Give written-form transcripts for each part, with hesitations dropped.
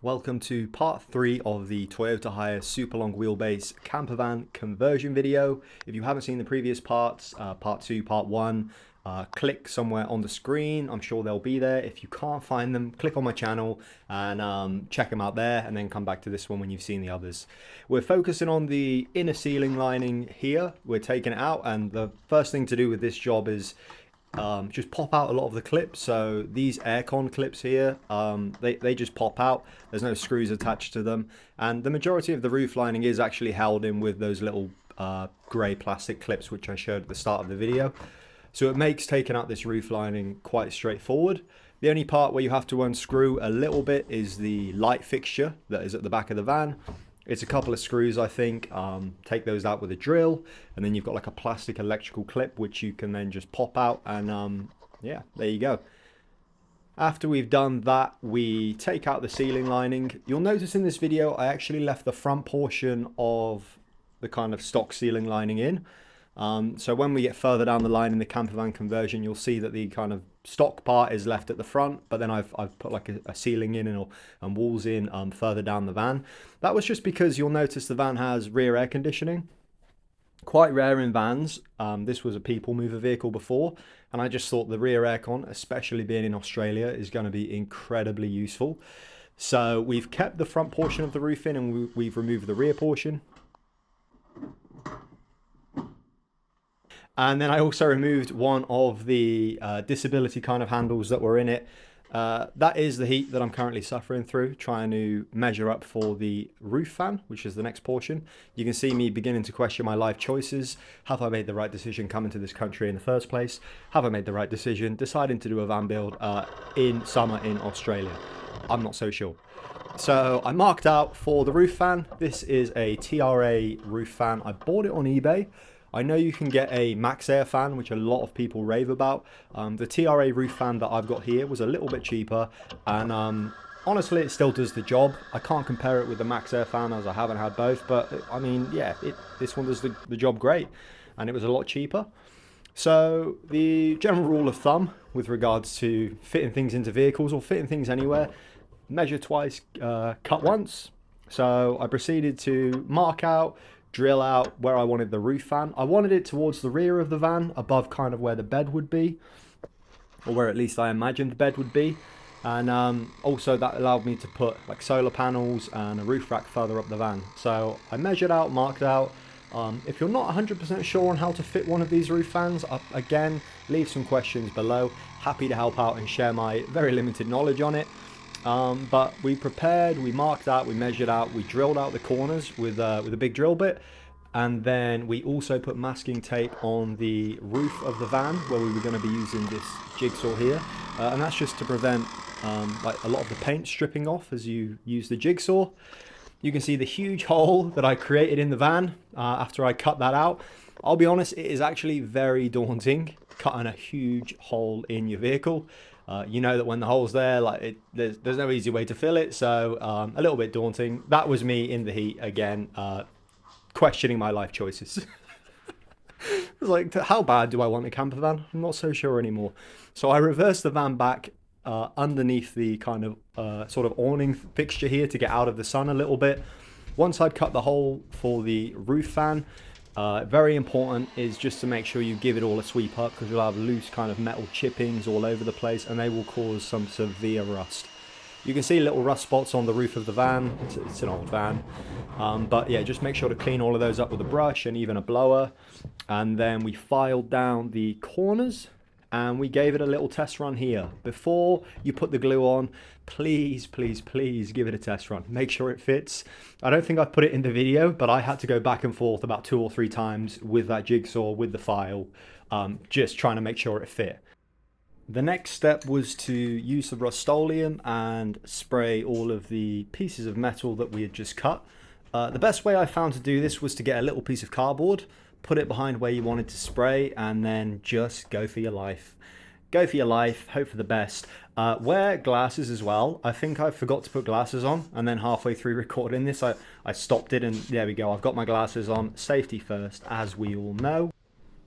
Welcome to part 3 of the Toyota Hiace super long wheelbase campervan conversion video. If you haven't seen the previous parts, part 2, part 1, click somewhere on the screen. I'm sure they'll be there. If you can't find them, click on my channel and check them out there, and then come back to this one when you've seen the others. We're focusing on the inner ceiling lining here. We're taking it out, and the first thing to do with this job is just pop out a lot of the clips. So these aircon clips here, they just pop out. There's no screws attached to them, and the majority of the roof lining is actually held in with those little grey plastic clips which I showed at the start of the video. So it makes taking out this roof lining quite straightforward. The only part where you have to unscrew a little bit is the light fixture that is at the back of the van. It's a couple of screws, I think. Take those out with a drill, and then you've got like a plastic electrical clip which you can then just pop out, and yeah, there you go. After we've done that, we take out the ceiling lining. You'll notice in this video I actually left the front portion of the kind of stock ceiling lining in. So when we get further down the line in the campervan conversion, you'll see that the kind of stock part is left at the front, but then I've put like a ceiling in and walls in further down the van. That was just because you'll notice the van has rear air conditioning. Quite rare in vans. This was a people mover vehicle before, and I just thought the rear aircon, especially being in Australia, is going to be incredibly useful. So we've kept the front portion of the roof in, and we've removed the rear portion. And then I also removed one of the disability kind of handles that were in it. That is the heat that I'm currently suffering through, trying to measure up for the roof fan, which is the next portion. You can see me beginning to question my life choices. Have I made the right decision coming to this country in the first place? Have I made the right decision deciding to do a van build in summer in Australia? I'm not so sure. So I marked out for the roof fan. This is a TRA roof fan. I bought it on eBay. I know you can get a max air fan, which a lot of people rave about. The TRA roof fan that I've got here was a little bit cheaper, and honestly it still does the job. I can't compare it with the max air fan as I haven't had both, but I mean, yeah, this one does the job great, and it was a lot cheaper. So the general rule of thumb with regards to fitting things into vehicles or fitting things anywhere: measure twice, cut once. So I proceeded to mark out, drill out where I wanted the roof fan. I wanted it towards the rear of the van, above kind of where the bed would be, or where at least I imagined the bed would be. And also that allowed me to put like solar panels and a roof rack further up the van. So I measured out, marked out. If you're not 100% sure on how to fit one of these roof fans, again, leave some questions below. Happy to help out and share my very limited knowledge on it. But we prepared, we marked out, we measured out, we drilled out the corners with a big drill bit, and then we also put masking tape on the roof of the van where we were going to be using this jigsaw here, and that's just to prevent like a lot of the paint stripping off as you use the jigsaw. You can see the huge hole that I created in the van after I cut that out. I'll be honest, it is actually very daunting cutting a huge hole in your vehicle. You know that when the hole's there, like there's no easy way to fill it, so a little bit daunting. That was me in the heat again, questioning my life choices. It was like, how bad do I want a camper van? I'm not so sure anymore. So I reversed the van back underneath the kind of sort of awning fixture here to get out of the sun a little bit. Once I'd cut the hole for the roof fan, very important is just to make sure you give it all a sweep up, because you'll have loose kind of metal chippings all over the place, and they will cause some severe rust. You can see little rust spots on the roof of the van. It's an old van, but yeah, just make sure to clean all of those up with a brush and even a blower. And then we filed down the corners, and we gave it a little test run here. Before you put the glue on, please, please, please give it a test run. Make sure it fits. I don't think I put it in the video, but I had to go back and forth about 2 or 3 times with that jigsaw, with the file, just trying to make sure it fit. The next step was to use the Rust-Oleum and spray all of the pieces of metal that we had just cut. The best way I found to do this was to get a little piece of cardboard, put it behind where you wanted to spray, and then just go for your life. Go for your life, hope for the best. Wear glasses as well. I think I forgot to put glasses on, and then halfway through recording this I stopped it, and there we go, I've got my glasses on. Safety first, as we all know.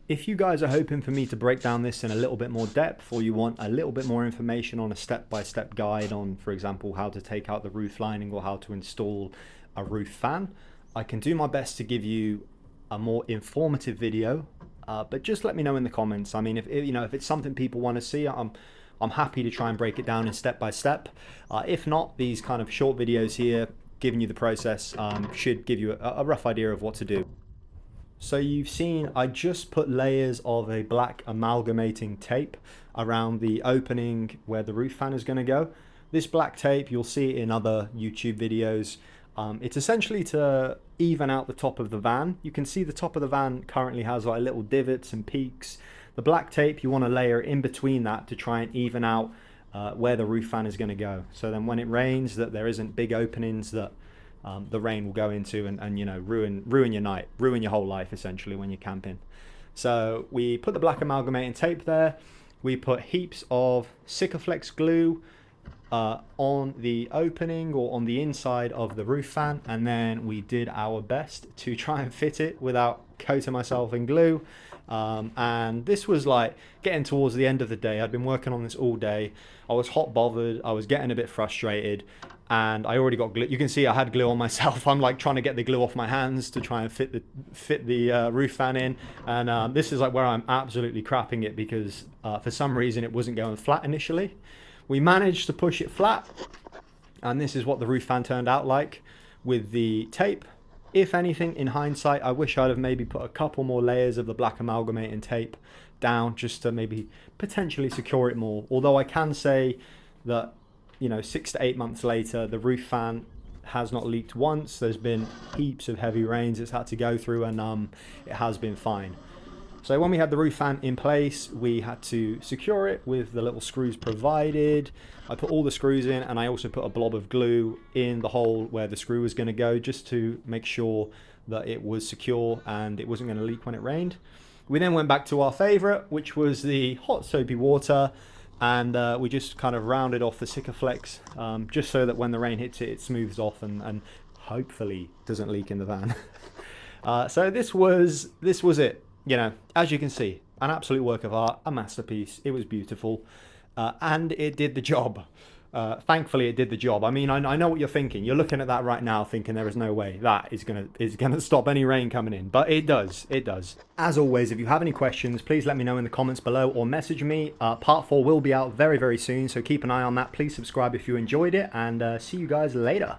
If you guys are hoping for me to break down this in a little bit more depth, or you want a little bit more information on a step-by-step guide on, for example, how to take out the roof lining or how to install a roof fan, I can do my best to give you a more informative video, but just let me know in the comments. I mean, if it's something people want to see, I'm happy to try and break it down in step by step. If not, these kind of short videos here giving you the process should give you a rough idea of what to do. So you've seen I just put layers of a black amalgamating tape around the opening where the roof fan is going to go. This black tape, you'll see it in other YouTube videos. It's essentially to even out the top of the van. You can see the top of the van currently has like little divots and peaks. The black tape, you want to layer in between that to try and even out where the roof fan is going to go. So then when it rains, that there isn't big openings that the rain will go into and ruin your night, ruin your whole life essentially when you're camping. So we put the black amalgamating tape there. We put heaps of Sikaflex glue on the opening or on the inside of the roof fan, and then we did our best to try and fit it without coating myself in glue. And this was like getting towards the end of the day. I'd been working on this all day. I was hot bothered. I was getting a bit frustrated, and I already got glue. You can see I had glue on myself. I'm like trying to get the glue off my hands to try and fit the roof fan in. And this is like where I'm absolutely crapping it because for some reason it wasn't going flat initially. We managed to push it flat, and this is what the roof fan turned out like with the tape. If anything, in hindsight, I wish I'd have maybe put a couple more layers of the black amalgamating tape down just to maybe potentially secure it more. Although I can say that, 6 to 8 months later, the roof fan has not leaked once. There's been heaps of heavy rains it's had to go through, and it has been fine. So when we had the roof fan in place, we had to secure it with the little screws provided. I put all the screws in, and I also put a blob of glue in the hole where the screw was going to go, just to make sure that it was secure and it wasn't going to leak when it rained. We then went back to our favorite, which was the hot soapy water, and we just kind of rounded off the Sikaflex, just so that when the rain hits it, it smooths off and hopefully doesn't leak in the van. So this was it. As you can see, an absolute work of art, a masterpiece. It was beautiful, and it did the job. Thankfully, it did the job. I mean, I know what you're thinking. You're looking at that right now thinking there is no way that is gonna stop any rain coming in, but it does. It does. As always, if you have any questions, please let me know in the comments below or message me. Part 4 will be out very, very soon, so keep an eye on that. Please subscribe if you enjoyed it, and see you guys later.